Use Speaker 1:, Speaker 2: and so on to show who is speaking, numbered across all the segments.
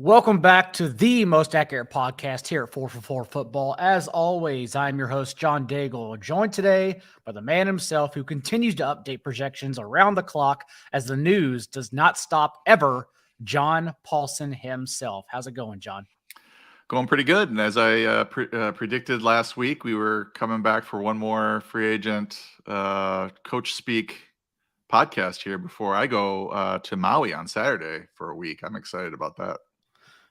Speaker 1: Welcome back to the most accurate podcast here at 4for4 Football. As always, I'm your host, John Daigle, joined today by the man himself who continues to update projections around the clock as the news does not stop ever, John Paulsen himself. How's it going, John?
Speaker 2: Going pretty good. And as I predicted last week, we were coming back for one more free agent coach speak podcast here before I go to Maui on Saturday for a week. I'm excited about that.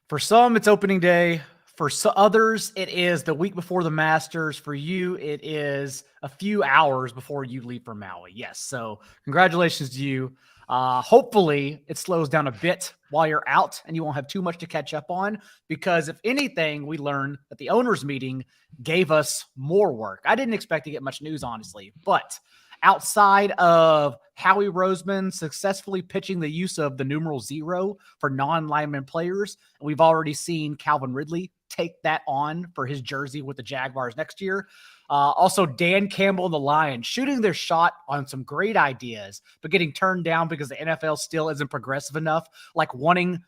Speaker 1: For some, it's opening day. For others, it is the week before the Masters. For you, it is a few hours before you leave for Maui. Yes. So congratulations to you. Hopefully it slows down a bit while you're out and you won't have too much to catch up on, because if anything, we learned that the owners meeting gave us more work. I didn't expect to get much news, honestly, but outside of Howie Roseman successfully pitching the use of the numeral 0 for non-lineman players, and we've already seen Calvin Ridley take that on for his jersey with the Jaguars next year. Also, Dan Campbell and the Lions shooting their shot on some great ideas, but getting turned down because the NFL still isn't progressive enough, like wanting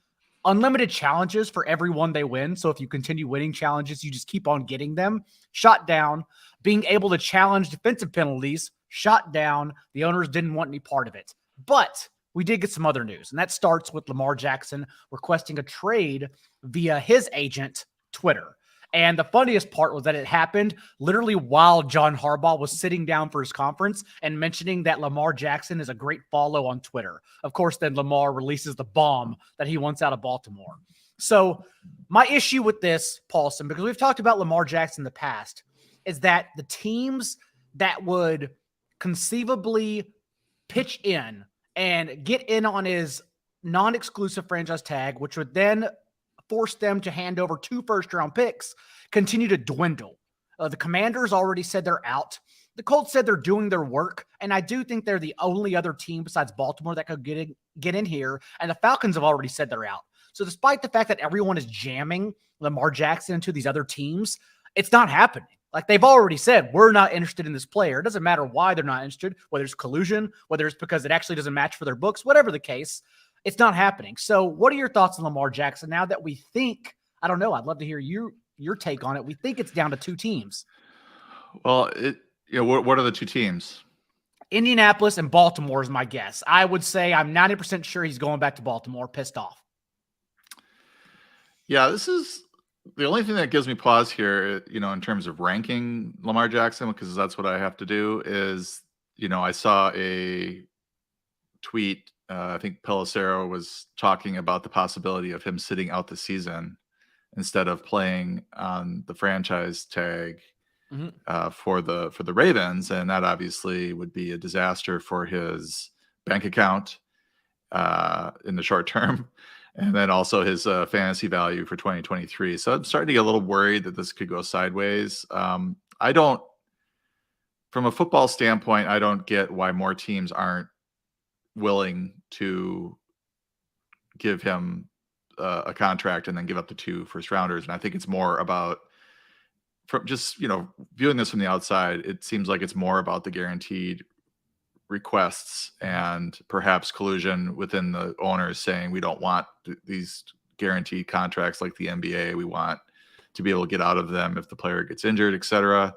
Speaker 1: unlimited challenges for everyone they win. So if you continue winning challenges, you just keep on getting them. Shot down. Being able to challenge defensive penalties, shot down. The owners didn't want any part of it. But we did get some other news, and that starts with Lamar Jackson requesting a trade via his agent, Twitter. And the funniest part was that it happened literally while John Harbaugh was sitting down for his conference and mentioning that Lamar Jackson is a great follow on Twitter. Of course, then Lamar releases the bomb that he wants out of Baltimore. So my issue with this, Paulsen, because we've talked about Lamar Jackson in the past, is that the teams that would conceivably pitch in and get in on his non-exclusive franchise tag, which would then force them to hand over 2 first-round picks, continue to dwindle. The Commanders already said they're out. The Colts said they're doing their work, and I do think they're the only other team besides Baltimore that could get in here, and the Falcons have already said they're out. So despite the fact that everyone is jamming Lamar Jackson into these other teams, it's not happening. Like, they've already said, we're not interested in this player. It doesn't matter why they're not interested, whether it's collusion, whether it's because it actually doesn't match for their books, whatever the case. It's not happening. So what are your thoughts on Lamar Jackson now that we think, I don't know, I'd love to hear your take on it. We think it's down to 2 teams.
Speaker 2: Well, what are the 2 teams?
Speaker 1: Indianapolis and Baltimore is my guess. I would say I'm 90% sure he's going back to Baltimore, pissed off.
Speaker 2: Yeah, this is the only thing that gives me pause here, in terms of ranking Lamar Jackson, because that's what I have to do, is, I saw a tweet. I think Pelissero was talking about the possibility of him sitting out the season instead of playing on the franchise tag for the Ravens, and that obviously would be a disaster for his bank account in the short term, and then also his fantasy value for 2023. So I'm starting to get a little worried that this could go sideways. From a football standpoint, I don't get why more teams aren't willing to give him a contract and then give up the 2 first rounders. And I think it's more about, from just, viewing this from the outside, it seems like it's more about the guaranteed requests and perhaps collusion within the owners saying, we don't want these guaranteed contracts like the NBA. We want to be able to get out of them if the player gets injured, etc.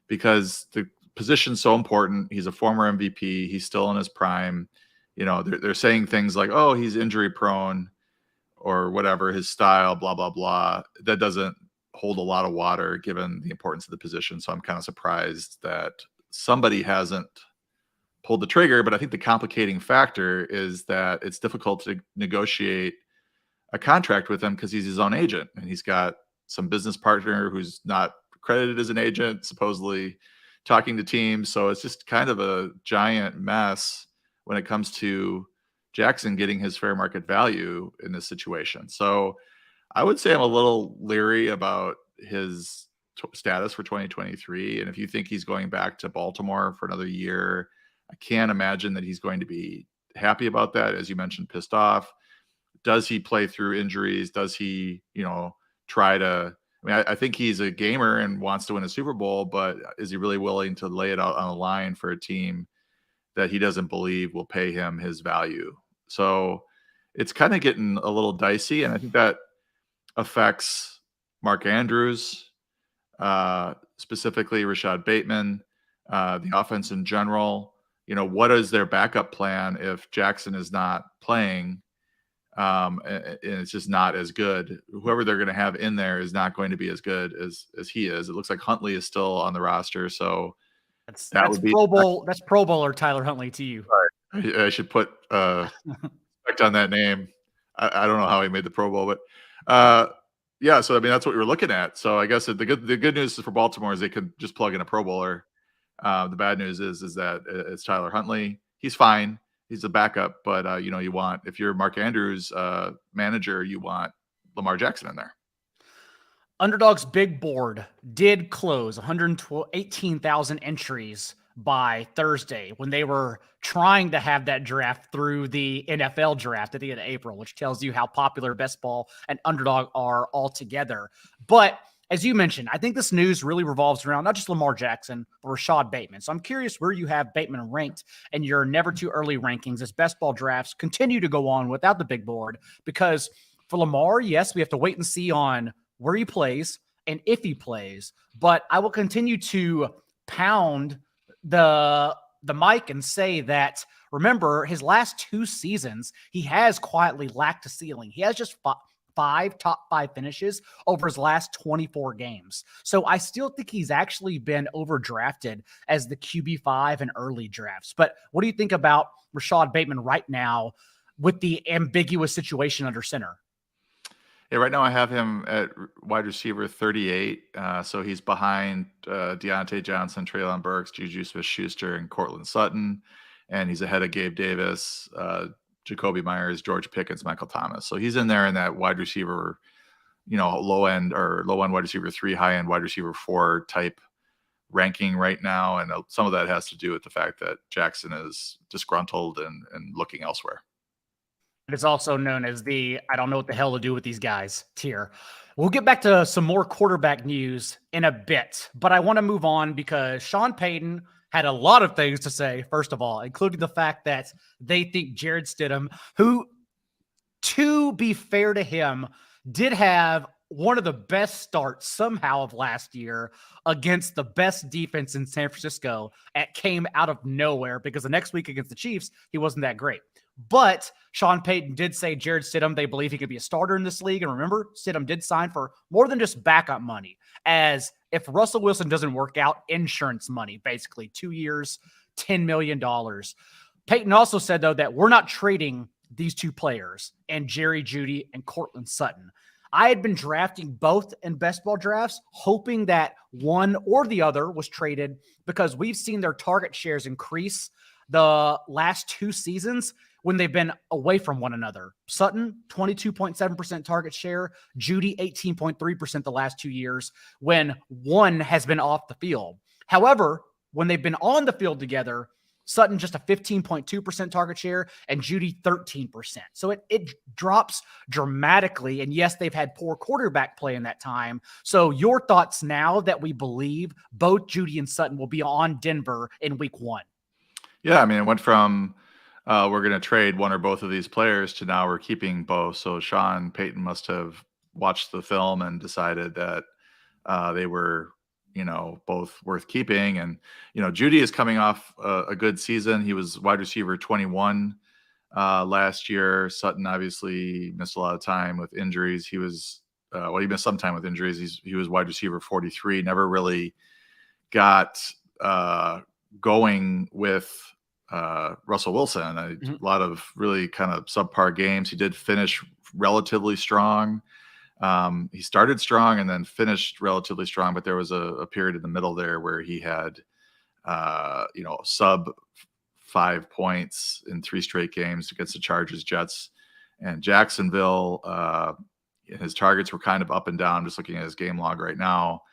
Speaker 2: Because the position's so important. He's a former MVP. He's still in his prime. They're saying things like, oh, he's injury prone or whatever, his style, blah, blah, blah. That doesn't hold a lot of water given the importance of the position. So I'm kind of surprised that somebody hasn't pulled the trigger. But I think the complicating factor is that it's difficult to negotiate a contract with him because he's his own agent, and he's got some business partner who's not credited as an agent, supposedly talking to teams. So it's just kind of a giant mess when it comes to Jackson getting his fair market value in this situation. So I would say I'm a little leery about his status for 2023. And if you think he's going back to Baltimore for another year, I can't imagine that he's going to be happy about that. As you mentioned, pissed off. Does he play through injuries? Does he, try to, I think he's a gamer and wants to win a Super Bowl, but is he really willing to lay it out on the line for a team that he doesn't believe will pay him his value? So it's kind of getting a little dicey. And I think that affects Mark Andrews, specifically Rashad Bateman, the offense in general. What is their backup plan if Jackson is not playing? And it's just not as good. Whoever they're going to have in there is not going to be as good as he is. It looks like Huntley is still on the roster, so that would be
Speaker 1: Pro Bowl. That's Pro Bowler Tyler Huntley to you.
Speaker 2: I should put respect on that name. I don't know how he made the Pro Bowl, but yeah. So I mean, that's what we were looking at. So I guess the good news for Baltimore is they could just plug in a Pro Bowler. The bad news is that it's Tyler Huntley. He's fine. He's a backup, but if you're Mark Andrews manager, you want Lamar Jackson in there.
Speaker 1: Underdog's big board did close 118,000 entries by Thursday when they were trying to have that draft through the NFL draft at the end of April, which tells you how popular Best Ball and Underdog are altogether. But as you mentioned, I think this news really revolves around not just Lamar Jackson, but Rashad Bateman. So I'm curious where you have Bateman ranked in your never too early rankings as Best Ball drafts continue to go on without the big board. Because for Lamar, yes, we have to wait and see on where he plays and if he plays. But I will continue to pound the mic and say that, remember, his last 2 seasons, he has quietly lacked a ceiling. He has just five top 5 finishes over his last 24 games. So I still think he's actually been overdrafted as the QB5 in early drafts. But what do you think about Rashad Bateman right now with the ambiguous situation under center?
Speaker 2: Yeah, right now I have him at wide receiver 38. So he's behind Deontay Johnson, Treylon Burks, Juju Smith-Schuster, and Courtland Sutton. And he's ahead of Gabe Davis, Jacoby Myers, George Pickens, Michael Thomas. So he's in there in that wide receiver, low end wide receiver 3, high end wide receiver 4 type ranking right now. And some of that has to do with the fact that Jackson is disgruntled and looking elsewhere.
Speaker 1: It's also known as the I don't know what the hell to do with these guys tier. We'll get back to some more quarterback news in a bit, but I want to move on because Sean Payton had a lot of things to say, first of all, including the fact that they think Jarrett Stidham, who, to be fair to him, did have one of the best starts somehow of last year against the best defense in San Francisco, came out of nowhere because the next week against the Chiefs, he wasn't that great. But Sean Payton did say Jarrett Stidham, they believe he could be a starter in this league. And remember, Stidham did sign for more than just backup money, as if Russell Wilson doesn't work out, insurance money, basically 2 years, $10 million. Payton also said, though, that we're not trading these 2 players, and Jerry Jeudy and Courtland Sutton. I had been drafting both in best ball drafts, hoping that one or the other was traded because we've seen their target shares increase the last 2 seasons when they've been away from one another. Sutton, 22.7% target share, Jeudy, 18.3% the last 2 years when one has been off the field. However, when they've been on the field together, Sutton just a 15.2% target share and Jeudy 13%. So it drops dramatically. And yes, they've had poor quarterback play in that time. So your thoughts now that we believe both Jeudy and Sutton will be on Denver in week 1?
Speaker 2: Yeah, I mean, it went from we're going to trade one or both of these players to now we're keeping both. So Sean Payton must have watched the film and decided that they were, both worth keeping. And, Jeudy is coming off a good season. He was wide receiver 21 last year. Sutton obviously missed a lot of time with injuries. He was, he missed some time with injuries. He was wide receiver 43, never really got going with Russell Wilson. A lot of really kind of subpar games. He did finish relatively strong. He started strong and then finished relatively strong, but there was a period in the middle there where he had, sub 5 points in 3 straight games against the Chargers, Jets, and Jacksonville. His targets were kind of up and down, just looking at his game log right now.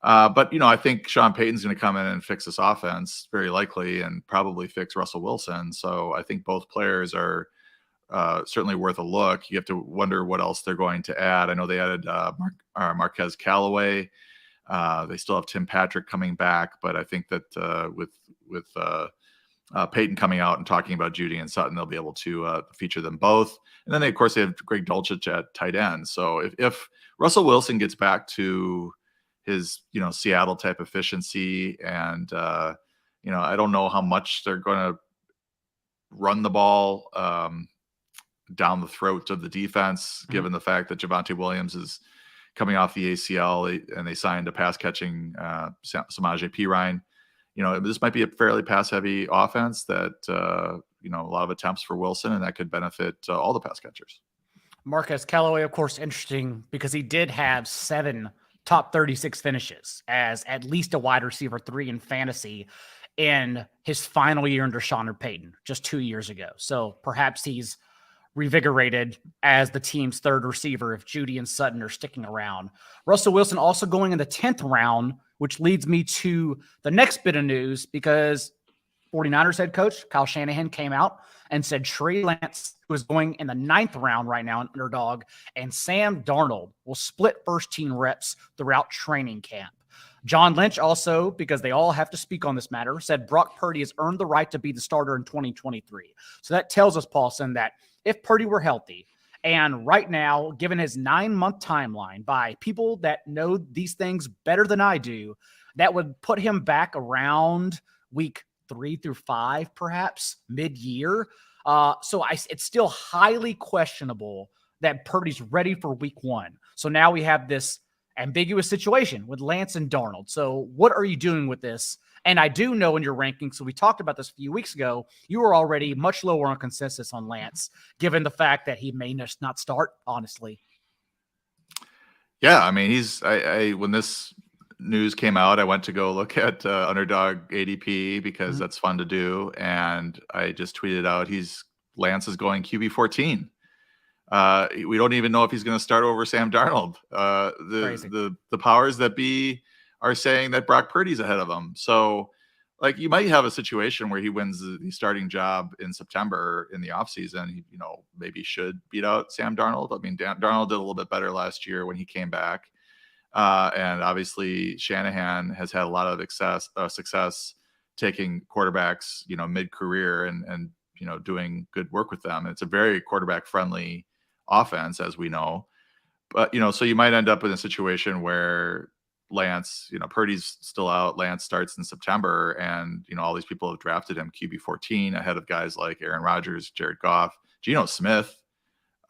Speaker 2: But I think Sean Payton's going to come in and fix this offense very likely and probably fix Russell Wilson. So I think both players are certainly worth a look. You have to wonder what else they're going to add. I know they added Marquez Callaway. They still have Tim Patrick coming back, but I think that with Peyton coming out and talking about Jeudy and Sutton, they'll be able to feature them both. And then, of course, they have Greg Dulcich at tight end. So if Russell Wilson gets back to his, Seattle type efficiency, and, I don't know how much they're going to run the ball down the throat of the defense, given the fact that Javonte Williams is coming off the ACL, and they signed a pass catching Samaje Perine. This might be a fairly pass heavy offense that, a lot of attempts for Wilson, and that could benefit all the pass catchers.
Speaker 1: Marquez Callaway, of course, interesting because he did have 7 top 36 finishes as at least a wide receiver 3 in fantasy in his final year under Sean Payton just 2 years ago. So perhaps he's revigorated as the team's third receiver if Jeudy and Sutton are sticking around. Russell Wilson also going in the 10th round, which leads me to the next bit of news, because 49ers head coach Kyle Shanahan came out and said Trey Lance, who is going in the 9th round right now, an underdog, and Sam Darnold will split first-team reps throughout training camp. John Lynch also, because they all have to speak on this matter, said Brock Purdy has earned the right to be the starter in 2023. So that tells us, Paulsen, that if Purdy were healthy, and right now, given his 9-month timeline by people that know these things better than I do, that would put him back around week 3 through 5, perhaps mid-year. So it's still highly questionable that Purdy's ready for week 1. So now we have this ambiguous situation with Lance and Darnold. So what are you doing with this? And I do know in your rankings, so we talked about this a few weeks ago, you were already much lower on consensus on Lance, given the fact that he may just not start, honestly.
Speaker 2: Yeah, I mean, when this news came out, I went to go look at Underdog ADP because that's fun to do. And I just tweeted out, Lance is going QB 14. We don't even know if he's going to start over Sam Darnold. The powers that be are saying that Brock Purdy's ahead of him. So, you might have a situation where he wins the starting job in September in the offseason. He, maybe should beat out Sam Darnold. I mean, Darnold did a little bit better last year when he came back. And obviously Shanahan has had a lot of success taking quarterbacks, mid-career and doing good work with them. And it's a very quarterback friendly offense, as we know. But, so you might end up in a situation where Lance, Purdy's still out. Lance starts in September, and, all these people have drafted him QB 14 ahead of guys like Aaron Rodgers, Jared Goff, Geno Smith,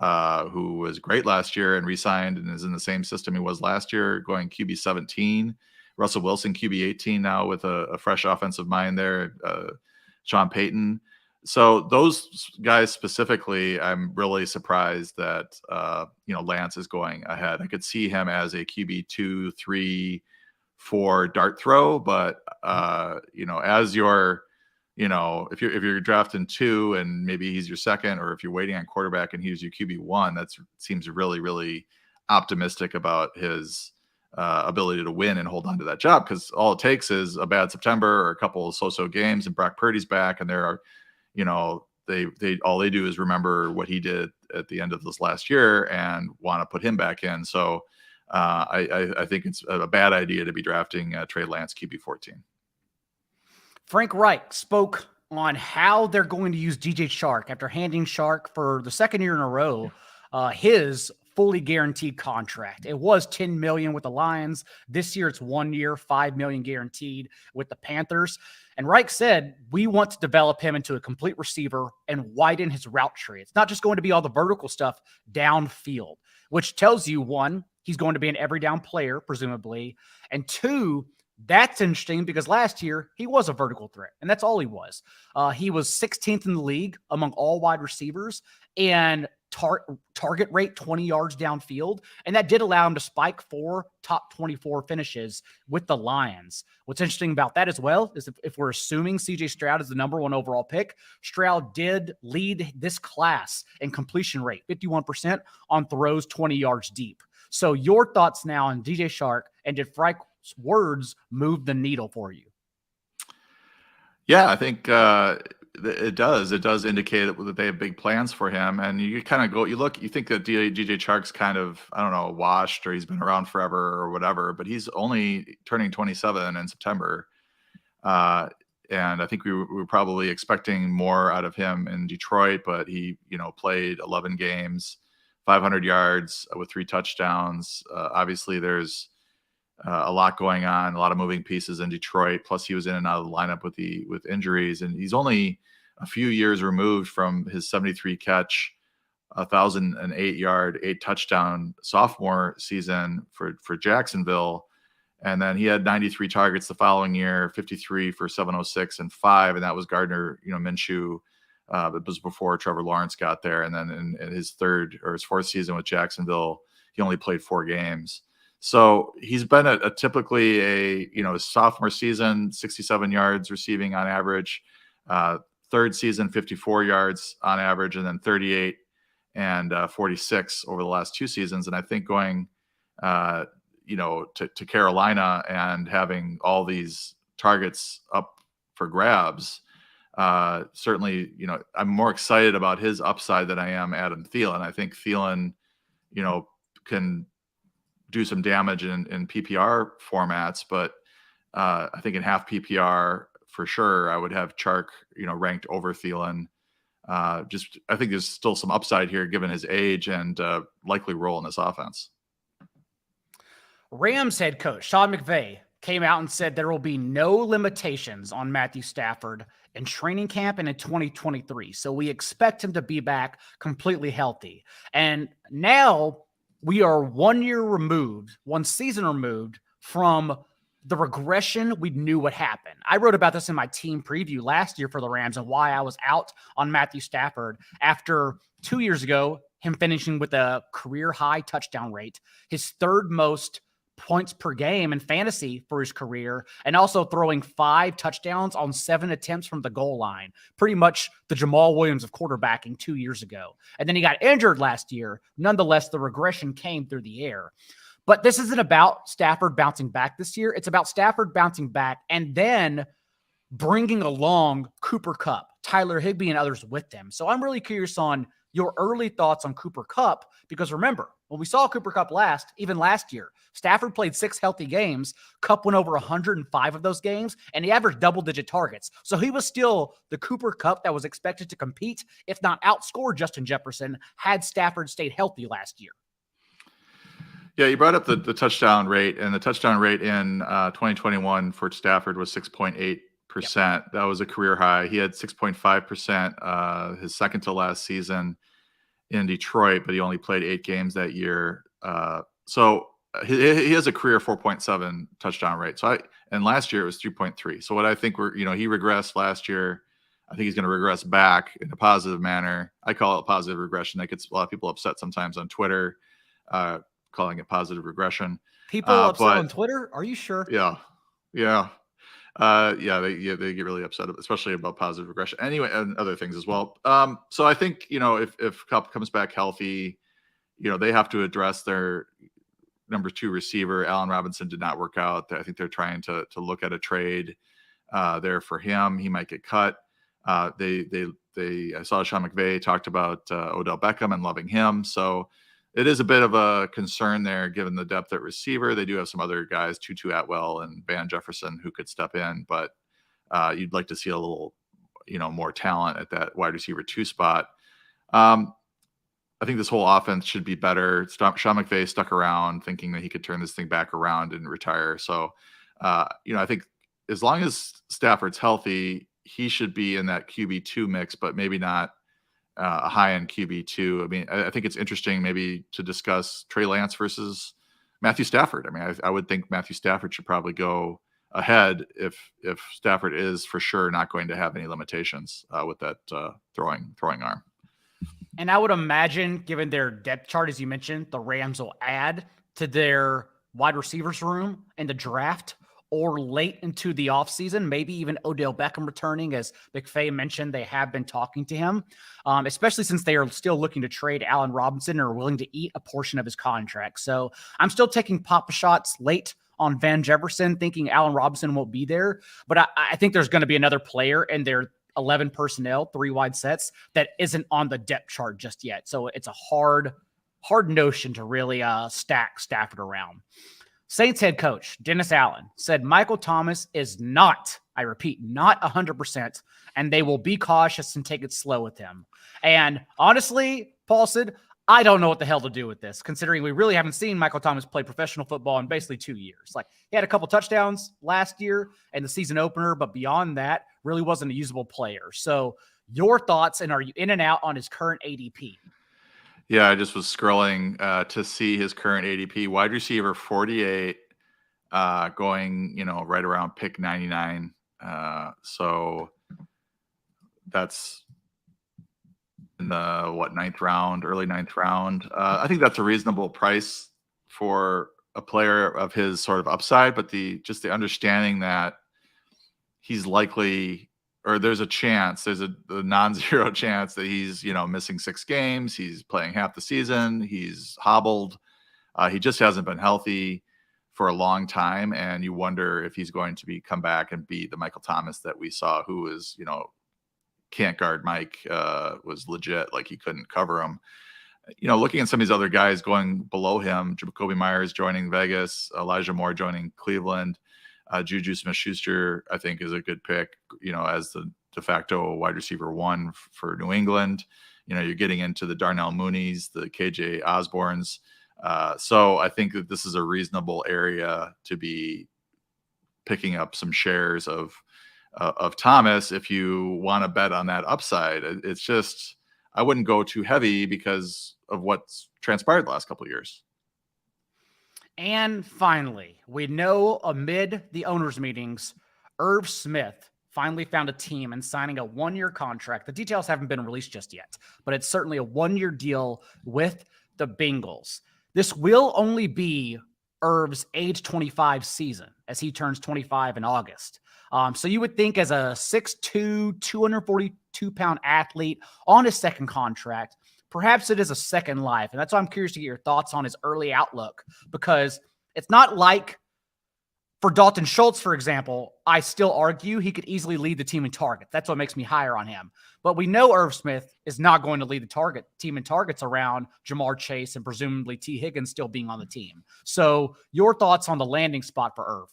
Speaker 2: who was great last year and re-signed and is in the same system he was last year, going QB 17. Russell Wilson, QB 18 now with a fresh offensive mind there. Sean Payton. So those guys specifically, I'm really surprised that, Lance is going ahead. I could see him as a QB 2, 3, 4 dart throw, but, as your, if you're drafting 2 and maybe he's your second, or if you're waiting on quarterback and he's your QB 1, that seems really, really optimistic about his ability to win and hold on to that job, because all it takes is a bad September or a couple of so-so games and Brock Purdy's back, and there are, they all they do is remember what he did at the end of this last year and want to put him back in. So I think it's a bad idea to be drafting Trey Lance QB 14.
Speaker 1: Frank Reich spoke on how they're going to use DJ Chark after handing Chark for the second year in a row his fully guaranteed contract. It was $10 million with the Lions. This year it's 1 year, $5 million guaranteed with the Panthers. And Reich said, we want to develop him into a complete receiver and widen his route tree. It's not just going to be all the vertical stuff downfield, which tells you, 1, he's going to be an every down player, presumably. And 2, that's interesting because last year he was a vertical threat, and that's all he was. He was 16th in the league among all wide receivers and target rate 20 yards downfield. And that did allow him to spike 4 top 24 finishes with the Lions. What's interesting about that as well is if we're assuming CJ Stroud is the number 1 overall pick, Stroud did lead this class in completion rate, 51% on throws 20 yards deep. So your thoughts now on DJ Chark, and did Frank's words move the needle for you?
Speaker 2: Yeah, I think it does. It does indicate that they have big plans for him. And you kind of you think that DJ Chark's kind of, I don't know, washed, or he's been around forever or whatever, but he's only turning 27 in September. And I think we were probably expecting more out of him in Detroit, but he, played 11 games, 500 yards with 3 touchdowns. Obviously, there's a lot going on, a lot of moving pieces in Detroit. Plus, he was in and out of the lineup with injuries, and he's only a few years removed from his 73 catch, 1,008 yard, 8 touchdown sophomore season for Jacksonville. And then he had 93 targets the following year, 53 for 706 and 5. And that was Gardner, Minshew. It was before Trevor Lawrence got there. And then in his 3rd or his 4th season with Jacksonville, he only played 4 games. So he's been typically his sophomore season, 67 yards receiving on average, 3rd season, 54 yards on average, and then 38 and 46 over the last 2 seasons. And I think going, to Carolina and having all these targets up for grabs, certainly, I'm more excited about his upside than I am Adam Thielen. I think Thielen, can do some damage in PPR formats, but I think in half PPR for sure, I would have Chark, ranked over Thielen. I think there's still some upside here given his age and likely role in this offense.
Speaker 1: Rams head coach Sean McVay came out and said there will be no limitations on Matthew Stafford in training camp and in 2023. So we expect him to be back completely healthy. And now we are 1 season removed from the regression we knew would happen. I wrote about this in my team preview last year for the Rams and why I was out on Matthew Stafford after 2 years ago, him finishing with a career high touchdown rate, his 3rd most points per game in fantasy for his career, and also throwing 5 touchdowns on 7 attempts from the goal line. Pretty much the Jamal Williams of quarterbacking 2 years ago. And then he got injured last year. Nonetheless, the regression came through the air. But this isn't about Stafford bouncing back this year. It's about Stafford bouncing back and then bringing along Cooper Kupp, Tyler Higbee, and others with them. So I'm really curious on your early thoughts on Cooper Kupp, because remember, when we saw Cooper Kupp even last year, Stafford played 6 healthy games. Kupp went over 105 of those games, and he averaged double-digit targets. So he was still the Cooper Kupp that was expected to compete, if not outscore Justin Jefferson, had Stafford stayed healthy last year.
Speaker 2: Yeah, you brought up the touchdown rate, and the touchdown rate in 2021 for Stafford was 6.8%. Yep. That was a career high. He had 6.5% his second to last season in Detroit, but he only played 8 games that year. So he has a career 4.7 touchdown rate. And last year it was 3.3. So what I think he regressed last year. I think he's going to regress back in a positive manner. I call it positive regression. That gets a lot of people upset sometimes on Twitter, calling it positive regression.
Speaker 1: People upset on Twitter? Are you sure?
Speaker 2: Yeah. They get really upset, especially about positive regression. Anyway, and other things as well. So I think, if Kupp comes back healthy, they have to address their number 2 receiver. Allen Robinson did not work out. I think they're trying to look at a trade there for him. He might get cut. I saw Sean McVay talked about Odell Beckham and loving him. So it is a bit of a concern there, given the depth at receiver. They do have some other guys, Tutu Atwell and Van Jefferson, who could step in, but you'd like to see a little, more talent at that wide receiver 2 spot. I think this whole offense should be better. Sean McVay stuck around thinking that he could turn this thing back around and retire. So, I think as long as Stafford's healthy, he should be in that QB2 mix, but maybe not a high-end QB2. I mean, I think it's interesting maybe to discuss Trey Lance versus Matthew Stafford. I mean, I would think Matthew Stafford should probably go ahead if Stafford is for sure not going to have any limitations with that throwing arm.
Speaker 1: And I would imagine, given their depth chart, as you mentioned, the Rams will add to their wide receivers room in the draft or late into the offseason, maybe even Odell Beckham returning. As McVay mentioned, they have been talking to him, especially since they are still looking to trade Allen Robinson and are willing to eat a portion of his contract. So I'm still taking pop shots late on Van Jefferson, thinking Allen Robinson won't be there. But I think there's going to be another player in their 11 personnel, 3 wide sets, that isn't on the depth chart just yet. So it's a hard notion to really stack Stafford around. Saints head coach Dennis Allen said Michael Thomas is not, I repeat, not 100%, and they will be cautious and take it slow with him. And honestly, Paulsen, I don't know what the hell to do with this, considering we really haven't seen Michael Thomas play professional football in basically 2 years. Like, he had a couple touchdowns last year and the season opener, but beyond that, really wasn't a usable player. So your thoughts, and are you in and out on his current ADP?
Speaker 2: Yeah, I just was scrolling to see his current ADP. Wide receiver 48, going, right around pick 99. So that's in the ninth round, early ninth round. I think that's a reasonable price for a player of his sort of upside, but the understanding that he's likely, or there's a non-zero chance that he's, missing 6 games. He's playing half the season. He's hobbled. He just hasn't been healthy for a long time. And you wonder if he's going to come back and be the Michael Thomas that we saw, who was, can't guard Mike, was legit. Like, he couldn't cover him. Looking at some of these other guys going below him, Jacoby Myers joining Vegas, Elijah Moore joining Cleveland, Juju Smith-Schuster, I think, is a good pick, as the de facto wide receiver 1 for New England. You're getting into the Darnell Mooneys, the KJ Osbornes. So I think that this is a reasonable area to be picking up some shares of Thomas if you want to bet on that upside. It's just, I wouldn't go too heavy because of what's transpired the last couple of years.
Speaker 1: And finally, we know amid the owners' meetings, Irv Smith finally found a team and signing a 1-year contract. The details haven't been released just yet, but it's certainly a 1-year deal with the Bengals. This will only be Irv's age 25 season, as he turns 25 in August. So you would think, as a 6'2", 242-pound athlete on his second contract, perhaps it is a second life. And that's why I'm curious to get your thoughts on his early outlook, because it's not like for Dalton Schultz, for example, I still argue he could easily lead the team in targets. That's what makes me higher on him. But we know Irv Smith is not going to lead the team in targets around Jamar Chase and presumably T. Higgins still being on the team. So your thoughts on the landing spot for Irv?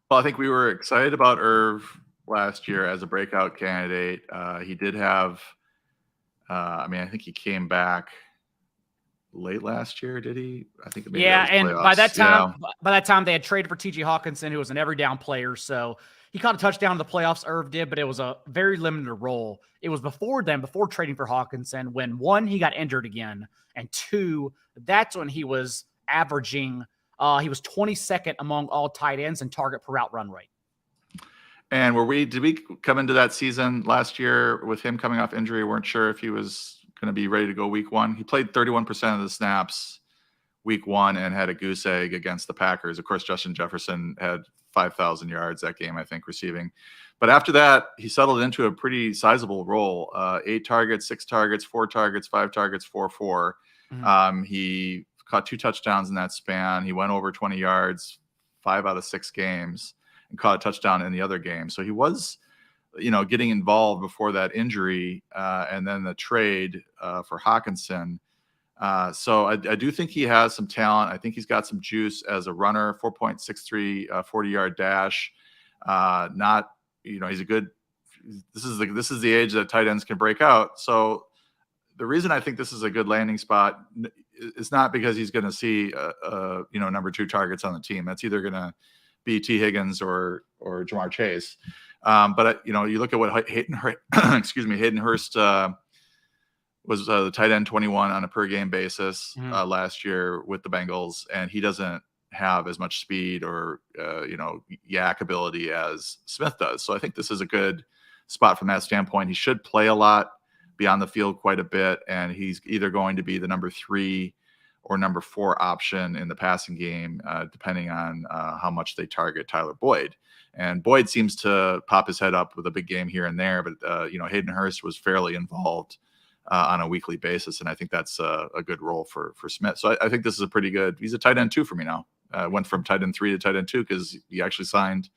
Speaker 2: Well, I think we were excited about Irv last year as a breakout candidate. He did have, I think he came back late last year, did he? I think maybe
Speaker 1: and by that time they had traded for T.J. Hawkinson, who was an every down player. So he caught a touchdown in the playoffs, Irv did, but it was a very limited role. It was before trading for Hawkinson, when 1, he got injured again, and 2, that's when he was averaging, he was 22nd among all tight ends in target per route run rate.
Speaker 2: And did we come into that season last year with him coming off injury? Weren't sure if he was going to be ready to go week 1. He played 31% of the snaps week 1 and had a goose egg against the Packers. Of course, Justin Jefferson had 5,000 yards that game, I think, receiving. But after that, he settled into a pretty sizable role. 8 targets, 6 targets, 4 targets, 5 targets, 4-4. Mm-hmm. He caught 2 touchdowns in that span. He went over 20 yards 5 out of 6 games and caught a touchdown in the other game. So he was, getting involved before that injury, and then the trade for Hawkinson. So I do think he has some talent. I think he's got some juice as a runner. 4.63 40-yard dash. He's a good. This is the age that tight ends can break out. So the reason I think this is a good landing spot is not because he's going to see number 2 targets on the team. That's either going to be T. Higgins or Jamar Chase. But you look at what Hayden Hurst was the tight end 21 on a per game basis last year with the Bengals, and he doesn't have as much speed or yak ability as Smith does. So I think this is a good spot from that standpoint. He should play a lot, be on the field quite a bit, and he's either going to be the number 3 or number 4 option in the passing game, depending on how much they target Tyler Boyd. And Boyd seems to pop his head up with a big game here and there, but Hayden Hurst was fairly involved on a weekly basis, and I think that's a good role for Smith. So I think this is a pretty good. He's a tight end 2 for me now. Went from tight end 3 to tight end 2 because he actually signed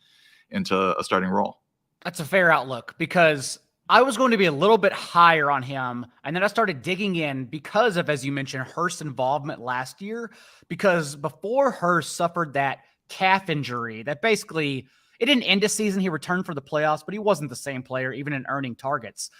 Speaker 2: into a starting role.
Speaker 1: That's a fair outlook, because I was going to be a little bit higher on him, and then I started digging in because of, as you mentioned, Hurst's involvement last year, because before Hurst suffered that calf injury that basically it didn't end the season. He returned for the playoffs, but he wasn't the same player, even in earning targets.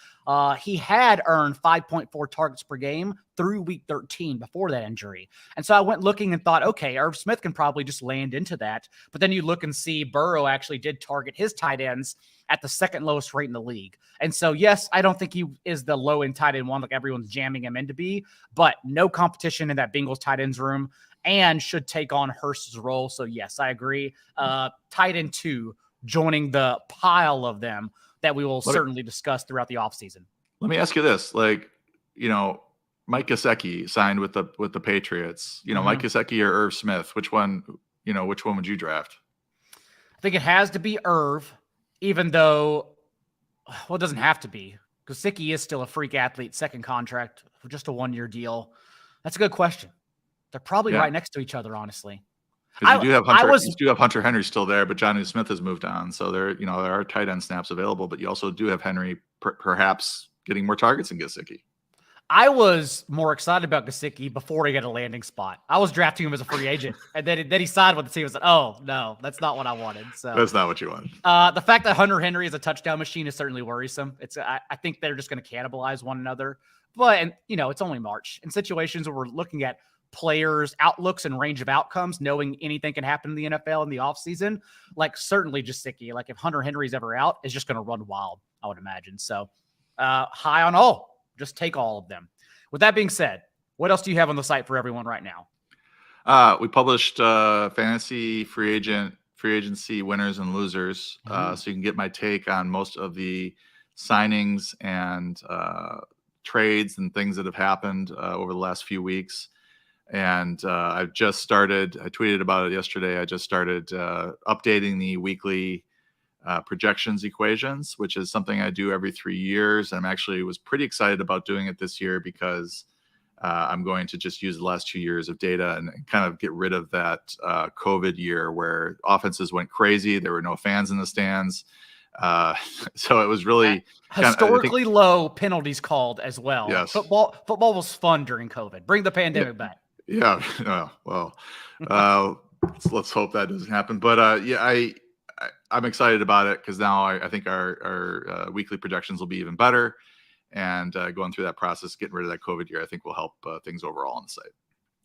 Speaker 1: He had earned 5.4 targets per game through week 13 before that injury. And so I went looking and thought, okay, Irv Smith can probably just land into that. But then you look and see Burrow actually did target his tight ends at the second lowest rate in the league. And so, yes, I don't think he is the low end tight end one like everyone's jamming him in to be, but no competition in that Bengals tight ends room and should take on Hurst's role. So, yes, I agree. Tight end 2 joining the pile of them that we will certainly discuss throughout the offseason.
Speaker 2: Let me ask you this. Like, Mike Gesicki signed with the Patriots. Mike Gesicki or Irv Smith, which one would you draft?
Speaker 1: I think it has to be Irv, even though, well, it doesn't have to be. Gesicki is still a freak athlete, second contract, just a 1-year deal. That's a good question. They're probably right next to each other, honestly.
Speaker 2: Because you do have Hunter Henry still there, but Johnny Smith has moved on. So there are tight end snaps available, but you also do have Henry perhaps getting more targets than Gesicki.
Speaker 1: I was more excited about Gesicki before he got a landing spot. I was drafting him as a free agent, and then he signed with the team and said, "Oh no, that's not what I wanted." So
Speaker 2: that's not what you wanted.
Speaker 1: The fact that Hunter Henry is a touchdown machine is certainly worrisome. I think they're just going to cannibalize one another. But it's only March. In situations where we're looking at players' outlooks and range of outcomes, knowing anything can happen in the NFL in the offseason, like certainly Gesicki, like if Hunter Henry's ever out, is just going to run wild, I would imagine. So high on all. Just take all of them. With that being said, what else do you have on the site for everyone right now?
Speaker 2: We published fantasy free agency winners and losers. So you can get my take on most of the signings and trades and things that have happened over the last few weeks. And I tweeted about it yesterday. I just started updating the weekly projections equations, which is something I do every 3 years. And I was pretty excited about doing it this year because I'm going to just use the last 2 years of data and kind of get rid of that COVID year where offenses went crazy. There were no fans in the stands. So it was really
Speaker 1: historically low penalties called as well.
Speaker 2: Yes.
Speaker 1: Football was fun during COVID. Bring the pandemic back.
Speaker 2: Yeah. Well, let's hope that doesn't happen. But I'm excited about it because now I think our weekly projections will be even better. And going through that process, getting rid of that COVID year, I think will help things overall on the site.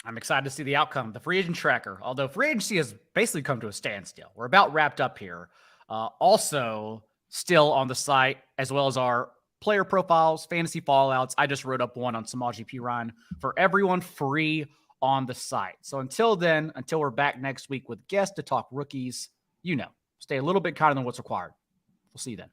Speaker 1: I'm excited to see the outcome. The free agent tracker, although free agency has basically come to a standstill. We're about wrapped up here. Also still on the site, as well as our player profiles, fantasy fallouts. I just wrote up one on Samaje Perine for everyone free on the site. So until then, until we're back next week with guests to talk rookies, stay a little bit kinder than what's required. We'll see you then.